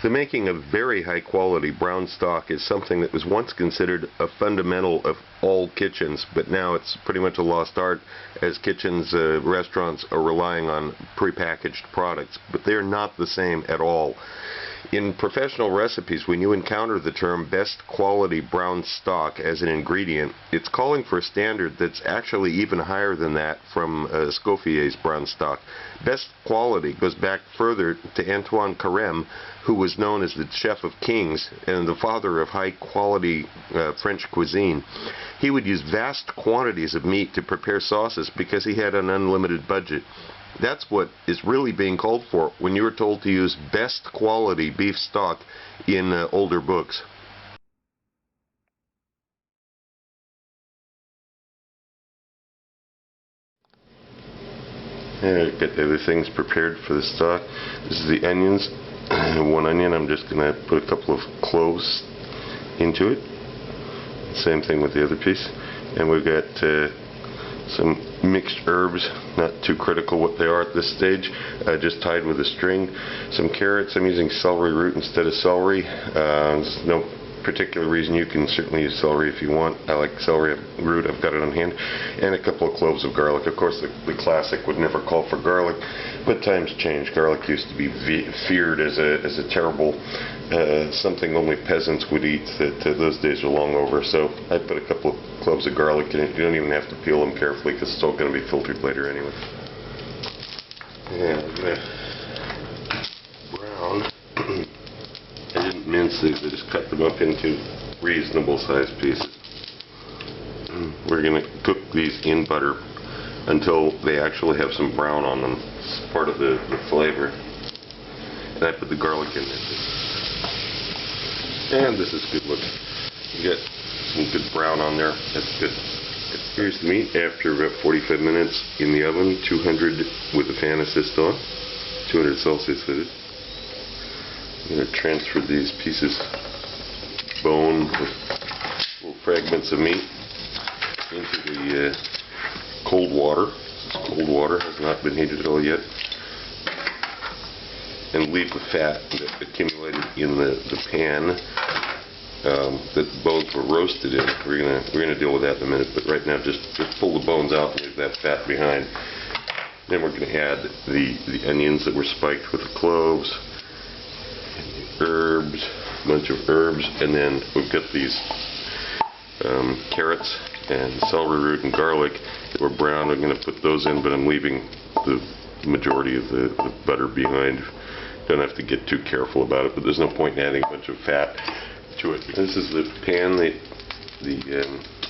The making of very high quality brown stock is something that was once considered a fundamental of all kitchens, but now it's pretty much a lost art as kitchens, restaurants are relying on prepackaged products, but they're not the same at all. In professional recipes, when you encounter the term best quality brown stock as an ingredient, it's calling for a standard that's actually even higher than that from Escoffier's brown stock. Best quality goes back further to Antoine Carême, who was known as the chef of kings and the father of high quality French cuisine. He would use vast quantities of meat to prepare sauces because he had an unlimited budget. That's what is really being called for when you are told to use best quality beef stock in older books. I've got the other things prepared for the stock. This is the onions. One onion, I'm just going to put a couple of cloves into it. Same thing with the other piece. And we've got some mixed herbs, not too critical what they are at this stage, just tied with a string. Some carrots, I'm using celery root instead of celery. There's no particular reason. You can certainly use celery if you want. I like celery root, I've got it on hand. And a couple of cloves of garlic. Of course the classic would never call for garlic, but times change. Garlic used to be feared as a terrible something only peasants would eat. Those days are long over, so I put a couple of cloves of garlic in it. You don't even have to peel them carefully because it's all going to be filtered later anyway. And brown. I didn't mince these, I just cut them up into reasonable sized pieces. We're going to cook these in butter until they actually have some brown on them. It's part of the flavor. And I put the garlic in there too. And this is good looking. You got some good brown on there. That's good. Here's the meat after about 45 minutes in the oven, 200 with the fan assist on, 200 Celsius that is. I'm going to transfer these pieces, bone with little fragments of meat, into the cold water. This cold water has not been heated at all yet. And leave the fat that accumulated in the pan that the bones were roasted in. We're gonna deal with that in a minute, but right now just pull the bones out and leave that fat behind. Then we're gonna add the onions that were spiked with the cloves, and the herbs, a bunch of herbs, and then we've got these carrots and celery root and garlic that were brown. I'm gonna put those in, but I'm leaving the majority of the butter behind. Don't have to get too careful about it, but there's no point in adding a bunch of fat to it. This is the pan that the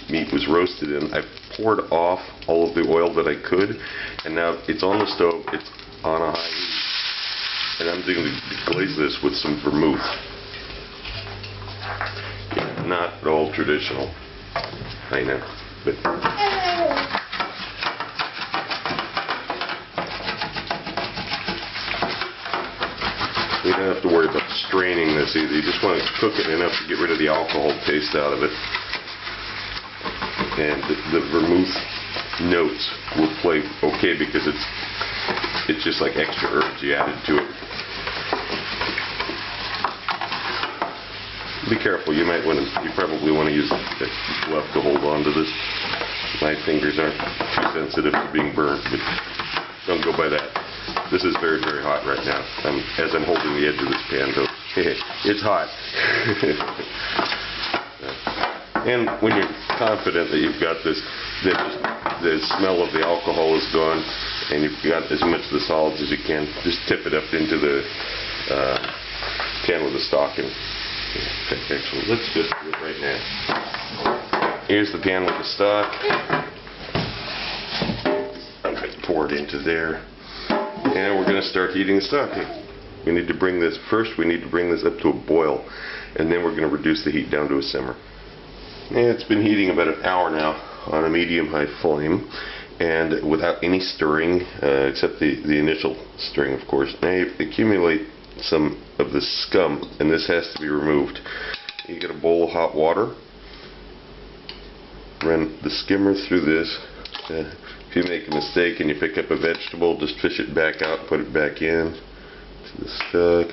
meat was roasted in. I've poured off all of the oil that I could, and now it's on the stove, it's on a high heat, and I'm going to glaze this with some vermouth. Yeah, not at all traditional, I know, but you don't have to worry about straining this either. You just want to cook it enough to get rid of the alcohol taste out of it. And the vermouth notes will play okay because it's just like extra herbs you added to it. Be careful. You probably want to use a glove to hold on to this. My fingers aren't too sensitive to being burnt, but don't go by that. This is very, very hot right now. As I'm holding the edge of this pan, though, it's hot. And when you're confident that you've got this, the smell of the alcohol is gone, and you've got as much of the solids as you can, just tip it up into the pan with the stock in. Actually, let's just do it right now. Here's the pan with the stock. I'm going to pour it into there. And we're going to start heating the stock. We need to bring this up to a boil, and then we're going to reduce the heat down to a simmer. And it's been heating about an hour now on a medium-high flame, and without any stirring, except the initial stirring, of course. Now you accumulate some of the scum, and this has to be removed. You get a bowl of hot water, run the skimmer through this. If you make a mistake and you pick up a vegetable, just fish it back out, put it back in to the stock.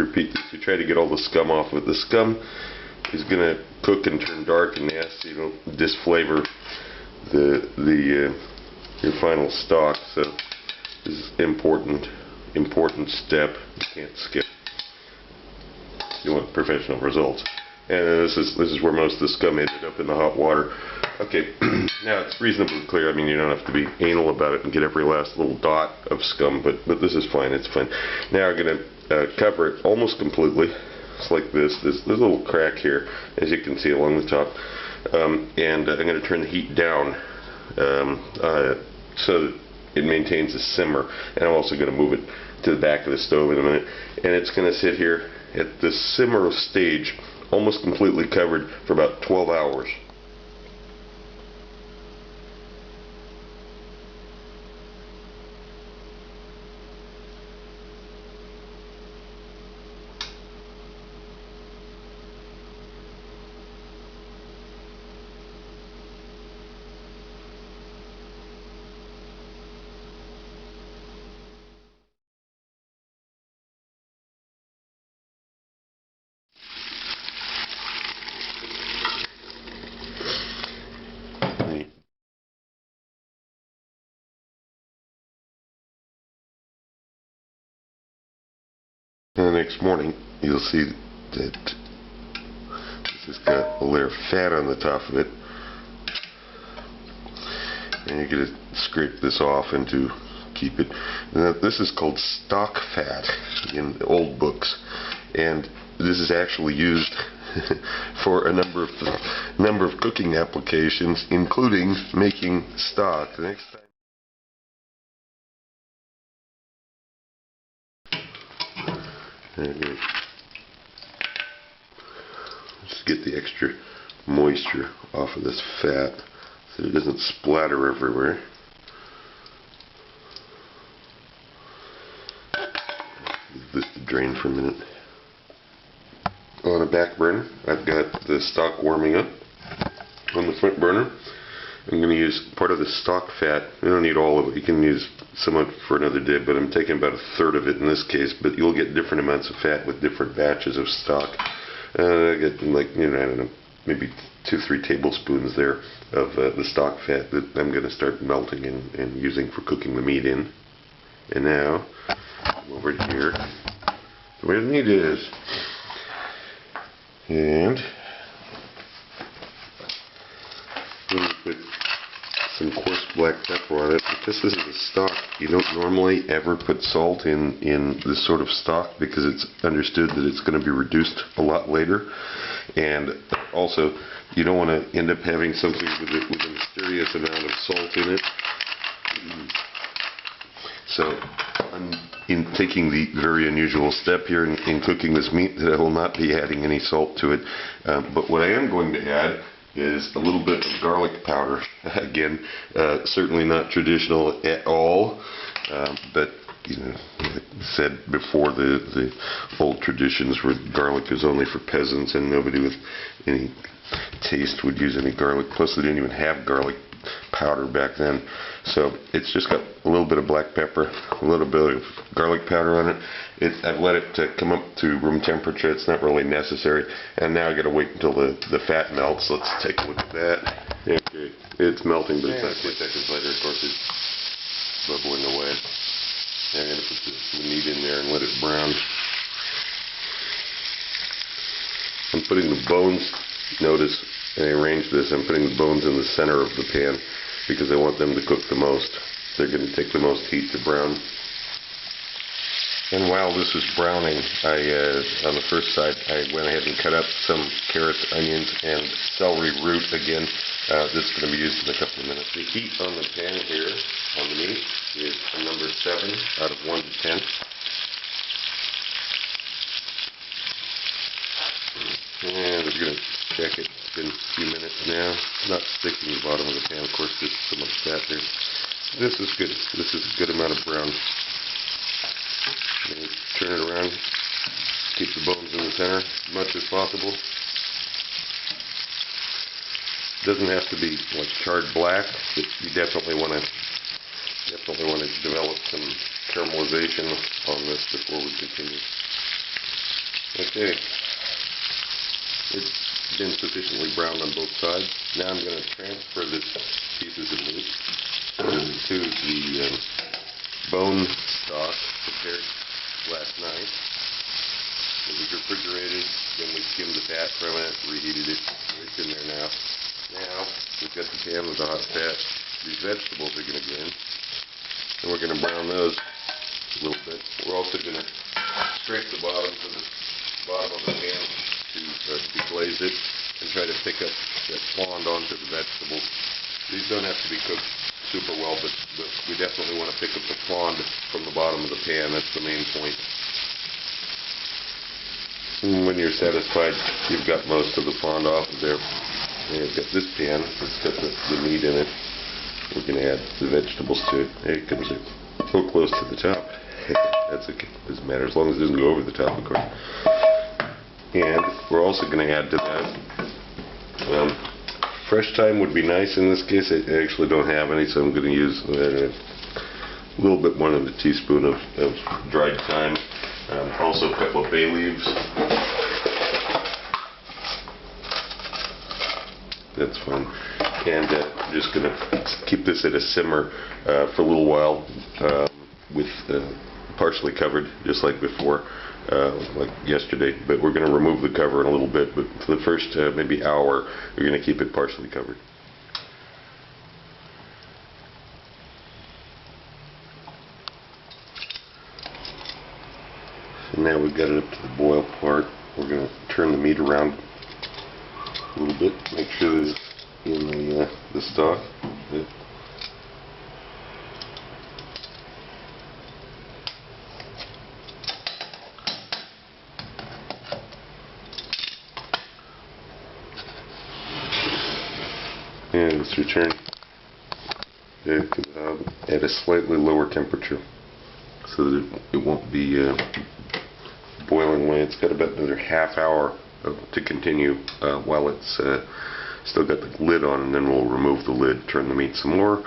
repeat this. You try to get all the scum off of it. The scum is going to cook and turn dark and nasty. It'll disflavor your final stock. So this is important step. You can't skip. You want professional results. And this is where most of the scum ended up, in the hot water. Okay, now it's reasonably clear. I mean, you don't have to be anal about it and get every last little dot of scum, but this is fine. It's fine. Now I'm going to cover it almost completely. It's like this. There's a little crack here, as you can see along the top. And I'm going to turn the heat down so that it maintains a simmer. And I'm also going to move it to the back of the stove in a minute. And it's going to sit here at the simmer stage, almost completely covered, for about 12 hours. And the next morning, you'll see that this has got a layer of fat on the top of it, and you're going to scrape this off and to keep it. Now, this is called stock fat in the old books, and this is actually used for a number of cooking applications, including making stock. The next time. Just get the extra moisture off of this fat so it doesn't splatter everywhere. Leave this to drain for a minute. On a back burner, I've got the stock warming up. On the front burner, I'm going to use part of the stock fat. You don't need all of it. You can use some of it for another day, but I'm taking about 1/3 of it in this case. But you'll get different amounts of fat with different batches of stock. I get, like, I don't know, maybe 2-3 tablespoons there of the stock fat that I'm going to start melting and using for cooking the meat in. And now, over here, where the meat is. And I'm going to put some coarse black pepper on it. Because this is a stock, you don't normally ever put salt in this sort of stock, because it's understood that it's going to be reduced a lot later. And also, you don't want to end up having something with a mysterious amount of salt in it. So I'm taking the very unusual step here in cooking this meat that I will not be adding any salt to it. But what I am going to add is a little bit of garlic powder. Again, certainly not traditional at all, but like I said before, the old traditions were garlic is only for peasants, and nobody with any taste would use any garlic. Plus, they didn't even have garlic powder back then. So it's just got a little bit of black pepper, a little bit of garlic powder on it. I've let it come up to room temperature. It's not really necessary. And now I got to wait until the fat melts. Let's take a look at that. Okay, it's melting, but it's not 10 seconds later. Of course, it's bubbling away. Now I'm going to put the meat in there and let it brown. I'm putting the bones. Notice I arranged this. I'm putting the bones in the center of the pan because I want them to cook the most. They're going to take the most heat to brown. And while this is browning, on the first side, I went ahead and cut up some carrots, onions, and celery root. Again, this is going to be used in a couple of minutes. The heat on the pan here, on the meat, is a number 7 out of 1 to 10. And we're going to check it. It's been a few minutes now. It's not sticking to the bottom of the pan. Of course, there's so much fat there. This is good. This is a good amount of brown. And turn it around. Keep the bones in the center as much as possible. Doesn't have to be like charred black, but you definitely want to develop some caramelization on this before we continue. Okay, it's been sufficiently browned on both sides. Now I'm going to transfer this pieces of meat to the bone stock prepared last night. It was refrigerated, then we skimmed the fat from it, reheated it. It's in there now. Now we've got the pan with the hot fat. These vegetables are going to go in, and we're going to brown those a little bit. We're also going to scrape the bottom to the bottom of the pan to deglaze it and try to pick up that fond onto the vegetables. These don't have to be cooked super well, but we definitely want to pick up the fond from the bottom of the pan. That's the main point. And when you're satisfied you've got most of the fond off of there, and you've got this pan that's got the meat in it, we're going to add the vegetables to it. There it comes so close to the top. That's okay. Doesn't matter as long as it doesn't go over the top, of course. And we're also going to add to that fresh thyme would be nice in this case. I actually don't have any, so I'm going to use a little bit more than a teaspoon of dried thyme. Also a couple of bay leaves. That's fine. And I'm just going to keep this at a simmer for a little while with partially covered, just like before, like yesterday. But we're going to remove the cover in a little bit. But for the first maybe hour, we're going to keep it partially covered. And now we've got it up to the boil part. We're going to turn the meat around a little bit, make sure it's in the stock. And let's return it to the hob at a slightly lower temperature so that it won't be boiling away. It's got about another half hour to continue while it's still got the lid on, and then we'll remove the lid, turn the meat some more,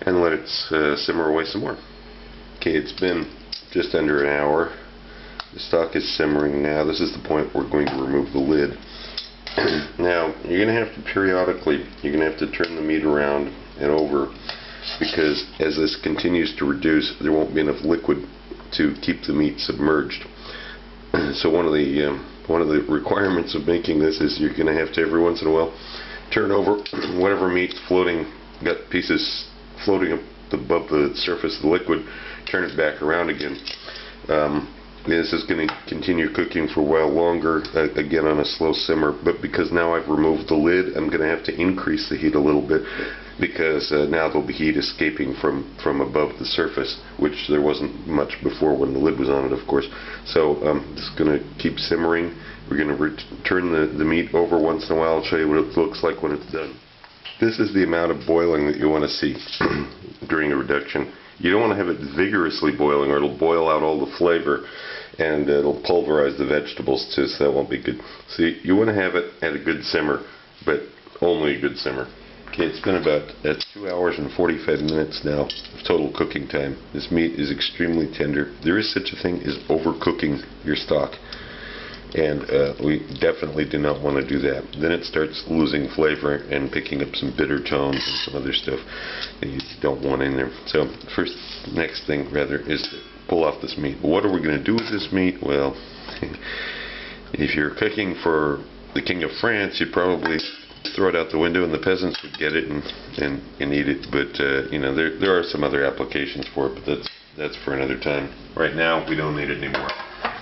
and let it simmer away some more. Okay, it's been just under an hour. The stock is simmering now. This is the point we're going to remove the lid. Now, you're going to have to periodically, you're going to have to turn the meat around and over, because as this continues to reduce, there won't be enough liquid to keep the meat submerged. So one of the requirements of making this is you're going to have to every once in a while turn over whatever meat's floating, got pieces floating up above the surface of the liquid, turn it back around again. This is going to continue cooking for a while longer, again on a slow simmer, but because now I've removed the lid, I'm going to have to increase the heat a little bit, because now there'll be heat escaping from above the surface, which there wasn't much before when the lid was on it, of course. So this is going to keep simmering. We're going to turn the meat over once in a while. I'll show you what it looks like when it's done. This is the amount of boiling that you want to see during a reduction. You don't want to have it vigorously boiling, or it'll boil out all the flavor and it'll pulverize the vegetables too, so that won't be good. So you want to have it at a good simmer, but only a good simmer. Okay, it's been about 2 hours and 45 minutes now of total cooking time. This meat is extremely tender. There is such a thing as overcooking your stock, and we definitely do not want to do that. Then it starts losing flavor and picking up some bitter tones and some other stuff that you don't want in there. So next thing rather is to pull off this meat. What are we going to do with this meat? Well, if you're cooking for the King of France, you'd probably throw it out the window and the peasants would get it and eat it. But you know, there are some other applications for it, but that's for another time. Right now we don't need it anymore,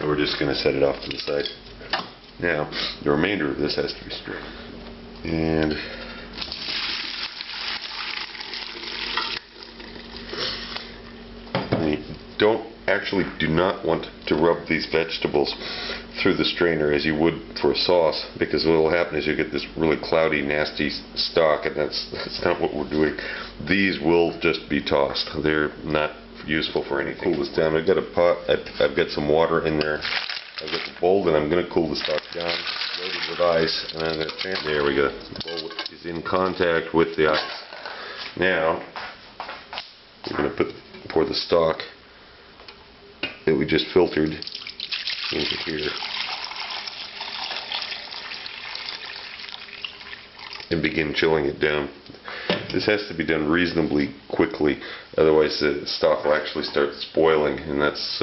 so we're just going to set it off to the side. Now the remainder of this has to be strained, and do not want to rub these vegetables through the strainer as you would for a sauce, because what will happen is you get this really cloudy, nasty stock, and that's not what we're doing. These will just be tossed. They're not useful for anything. Cool this down. I've got a pot. I've got some water in there. I've got the bowl, and I'm going to cool the stock down, loaded with ice, and I'm going to there we go. The bowl is in contact with the ice. Now we're going to pour the stock that we just filtered into here. and begin chilling it down. This has to be done reasonably quickly, otherwise the stock will actually start spoiling, and that's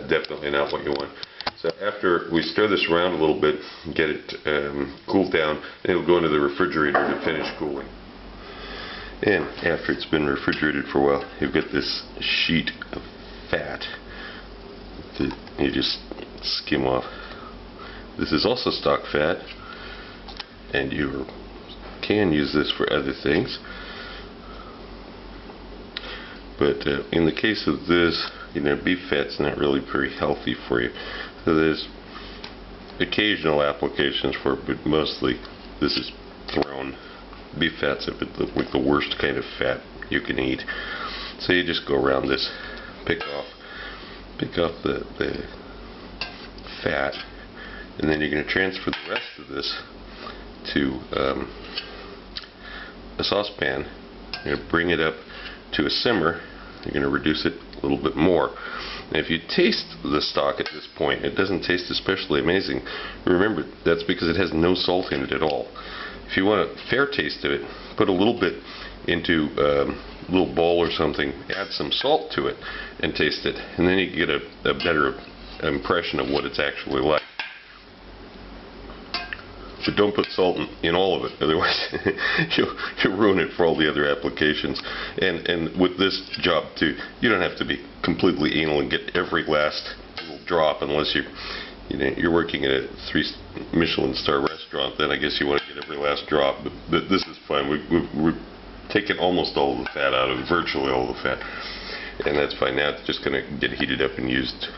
definitely not what you want. So after we stir this around a little bit, get it cooled down, and it'll go into the refrigerator to finish cooling. And after it's been refrigerated for a while, you've got this sheet of fat that you just skim off. This is also stock fat, and you can use this for other things. But in the case of this, beef fat's not really very healthy for you. So there's occasional applications for it, but mostly this is thrown. Beef fat's like the worst kind of fat you can eat. So you just go around this, pick off the fat, and then you're going to transfer the rest of this to a saucepan. You're going to bring it up to a simmer. You're going to reduce it a little bit more. And if you taste the stock at this point, it doesn't taste especially amazing. Remember, that's because it has no salt in it at all. If you want a fair taste of it, put a little bit into a little bowl or something, add some salt to it, and taste it. And then you get a better impression of what it's actually like. But don't put salt in all of it, otherwise you'll ruin it for all the other applications. And with this job too, you don't have to be completely anal and get every last little drop unless you're working at a 3 Michelin star restaurant. Then I guess you want to get every last drop. But this is fine. We've taken almost all of the fat out of it, virtually all of the fat, and that's fine. Now it's just going to get heated up and used,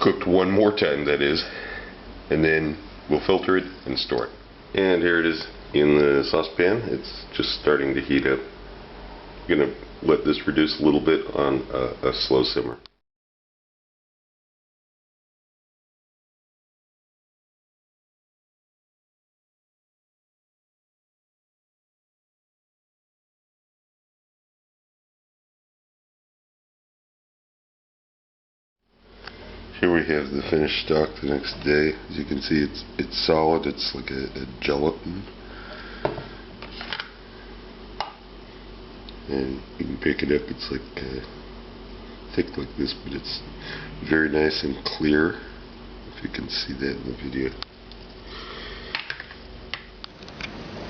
cooked one more time, that is. And then we'll filter it and store it. And here it is in the saucepan. It's just starting to heat up. I'm going to let this reduce a little bit on a slow simmer. Here we have the finished stock the next day. As you can see, it's solid. It's like a gelatin. And you can pick it up. It's like thick like this, but it's very nice and clear. If you can see that in the video.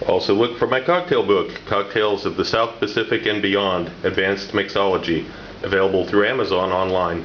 Also look for my cocktail book, Cocktails of the South Pacific and Beyond, Advanced Mixology, available through Amazon online.